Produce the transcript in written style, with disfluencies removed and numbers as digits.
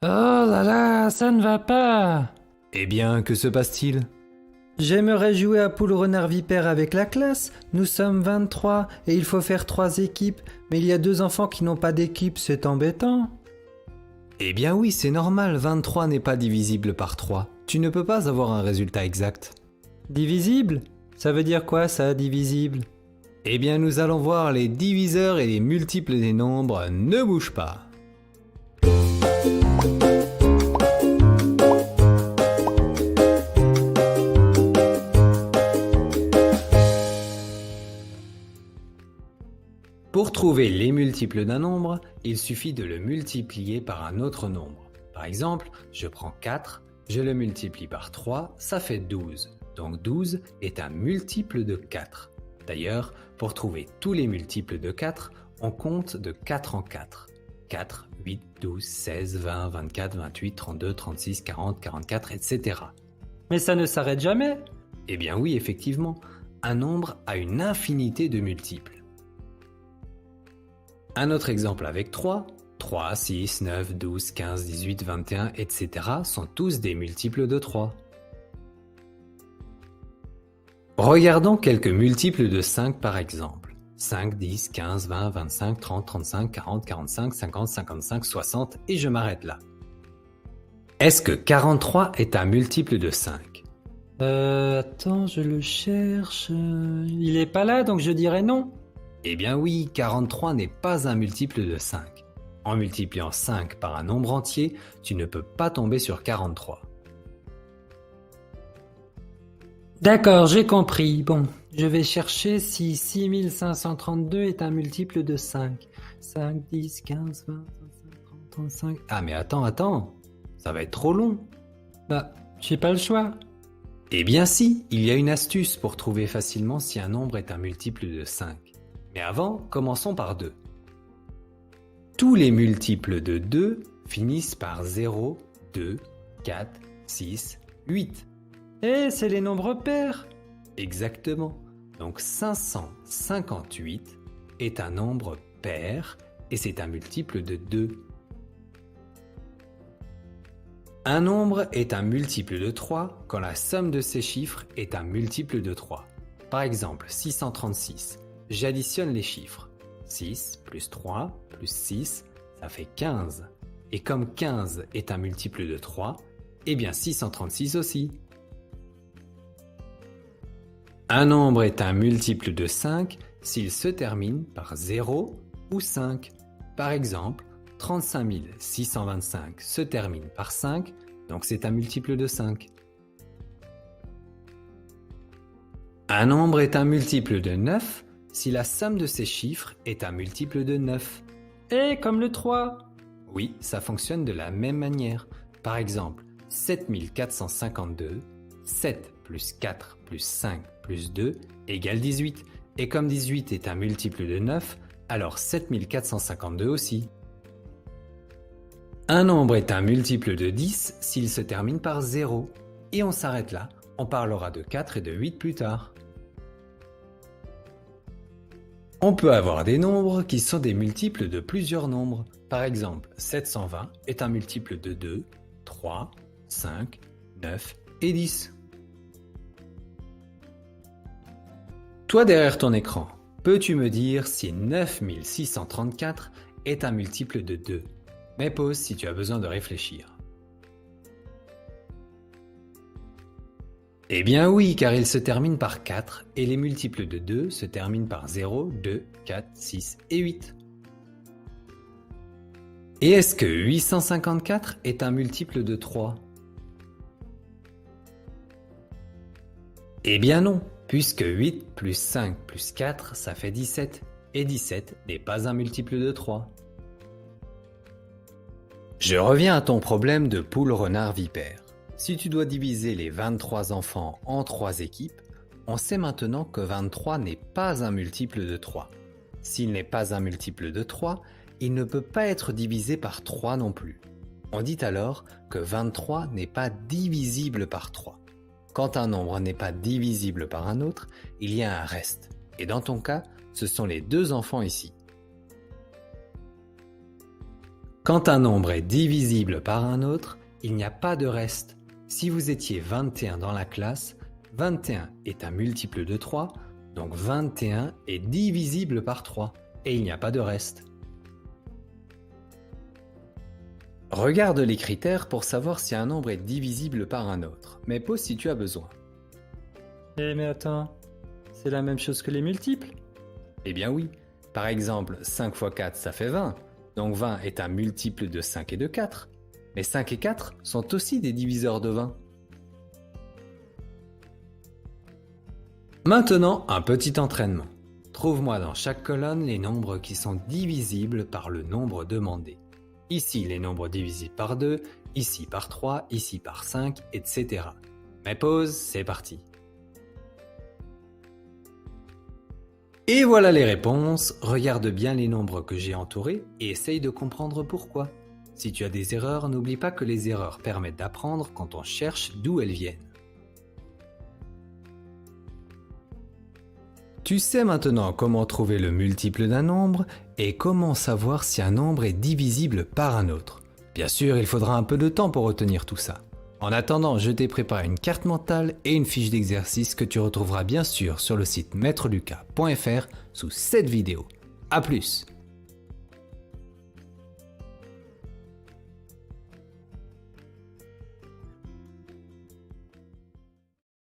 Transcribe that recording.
Oh là là, ça ne va pas. Eh bien, que se passe-t-il? J'aimerais jouer à poule renard vipère avec la classe. Nous sommes 23 et il faut faire 3 équipes. Mais il y a 2 enfants qui n'ont pas d'équipe, c'est embêtant. Eh bien oui, c'est normal, 23 n'est pas divisible par 3. Tu ne peux pas avoir un résultat exact. Divisible? Ça veut dire quoi ça, divisible? Eh bien, nous allons voir les diviseurs et les multiples des nombres. Ne bouge pas. Pour trouver les multiples d'un nombre, il suffit de le multiplier par un autre nombre. Par exemple, je prends 4, je le multiplie par 3, ça fait 12. Donc 12 est un multiple de 4. D'ailleurs, pour trouver tous les multiples de 4, on compte de 4 en 4. 4, 8, 12, 16, 20, 24, 28, 32, 36, 40, 44, etc. Mais ça ne s'arrête jamais. Eh bien oui, effectivement, un nombre a une infinité de multiples. Un autre exemple avec 3, 3, 6, 9, 12, 15, 18, 21, etc. sont tous des multiples de 3. Regardons quelques multiples de 5 par exemple. 5, 10, 15, 20, 25, 30, 35, 40, 45, 50, 55, 60 et je m'arrête là. Est-ce que 43 est un multiple de 5? Attends, je le cherche. Il est pas là, donc je dirais non. Eh bien oui, 43 n'est pas un multiple de 5. En multipliant 5 par un nombre entier, tu ne peux pas tomber sur 43. D'accord, j'ai compris. Bon, je vais chercher si 6532 est un multiple de 5. 5, 10, 15, 20, 25, 30, 35. Ah mais attends, ça va être trop long. Bah, j'ai pas le choix. Eh bien si, il y a une astuce pour trouver facilement si un nombre est un multiple de 5. Mais avant, commençons par 2. Tous les multiples de 2 finissent par 0, 2, 4, 6, 8. Eh, c'est les nombres pairs. Exactement. Donc 558 est un nombre pair et c'est un multiple de 2. Un nombre est un multiple de 3 quand la somme de ses chiffres est un multiple de 3. Par exemple, 636. J'additionne les chiffres. 6 plus 3 plus 6, ça fait 15. Et comme 15 est un multiple de 3, eh bien 636 aussi. Un nombre est un multiple de 5 s'il se termine par 0 ou 5. Par exemple, 35 625 se termine par 5, donc c'est un multiple de 5. Un nombre est un multiple de 9 si la somme de ses chiffres est un multiple de 9. Eh, comme le 3. Oui, ça fonctionne de la même manière. Par exemple, 7452, 7 plus 4 plus 5 plus 2 égale 18. Et comme 18 est un multiple de 9, alors 7452 aussi. Un nombre est un multiple de 10 s'il se termine par 0. Et on s'arrête là, on parlera de 4 et de 8 plus tard. On peut avoir des nombres qui sont des multiples de plusieurs nombres. Par exemple, 720 est un multiple de 2, 3, 5, 9 et 10. Toi derrière ton écran, peux-tu me dire si 9634 est un multiple de 2? Mais pause si tu as besoin de réfléchir. Eh bien oui, car il se termine par 4 et les multiples de 2 se terminent par 0, 2, 4, 6 et 8. Et est-ce que 854 est un multiple de 3? Eh bien non, puisque 8 plus 5 plus 4, ça fait 17, et 17 n'est pas un multiple de 3. Je reviens à ton problème de poule renard vipère. Si tu dois diviser les 23 enfants en 3 équipes, on sait maintenant que 23 n'est pas un multiple de 3. S'il n'est pas un multiple de 3, il ne peut pas être divisé par 3 non plus. On dit alors que 23 n'est pas divisible par 3. Quand un nombre n'est pas divisible par un autre, il y a un reste. Et dans ton cas, ce sont les 2 enfants ici. Quand un nombre est divisible par un autre, il n'y a pas de reste. Si vous étiez 21 dans la classe, 21 est un multiple de 3, donc 21 est divisible par 3, et il n'y a pas de reste. Regarde les critères pour savoir si un nombre est divisible par un autre, mais pause si tu as besoin. Mais attends, c'est la même chose que les multiples? Eh bien oui, par exemple 5 x 4 ça fait 20, donc 20 est un multiple de 5 et de 4, mais 5 et 4 sont aussi des diviseurs de 20. Maintenant, un petit entraînement. Trouve-moi dans chaque colonne les nombres qui sont divisibles par le nombre demandé. Ici, les nombres divisibles par 2, ici par 3, ici par 5, etc. Mais pause, c'est parti. Et voilà les réponses. Regarde bien les nombres que j'ai entourés et essaye de comprendre pourquoi. Si tu as des erreurs, n'oublie pas que les erreurs permettent d'apprendre quand on cherche d'où elles viennent. Tu sais maintenant comment trouver le multiple d'un nombre et comment savoir si un nombre est divisible par un autre. Bien sûr, il faudra un peu de temps pour retenir tout ça. En attendant, je t'ai préparé une carte mentale et une fiche d'exercice que tu retrouveras bien sûr sur le site maîtrelucas.fr sous cette vidéo. A plus!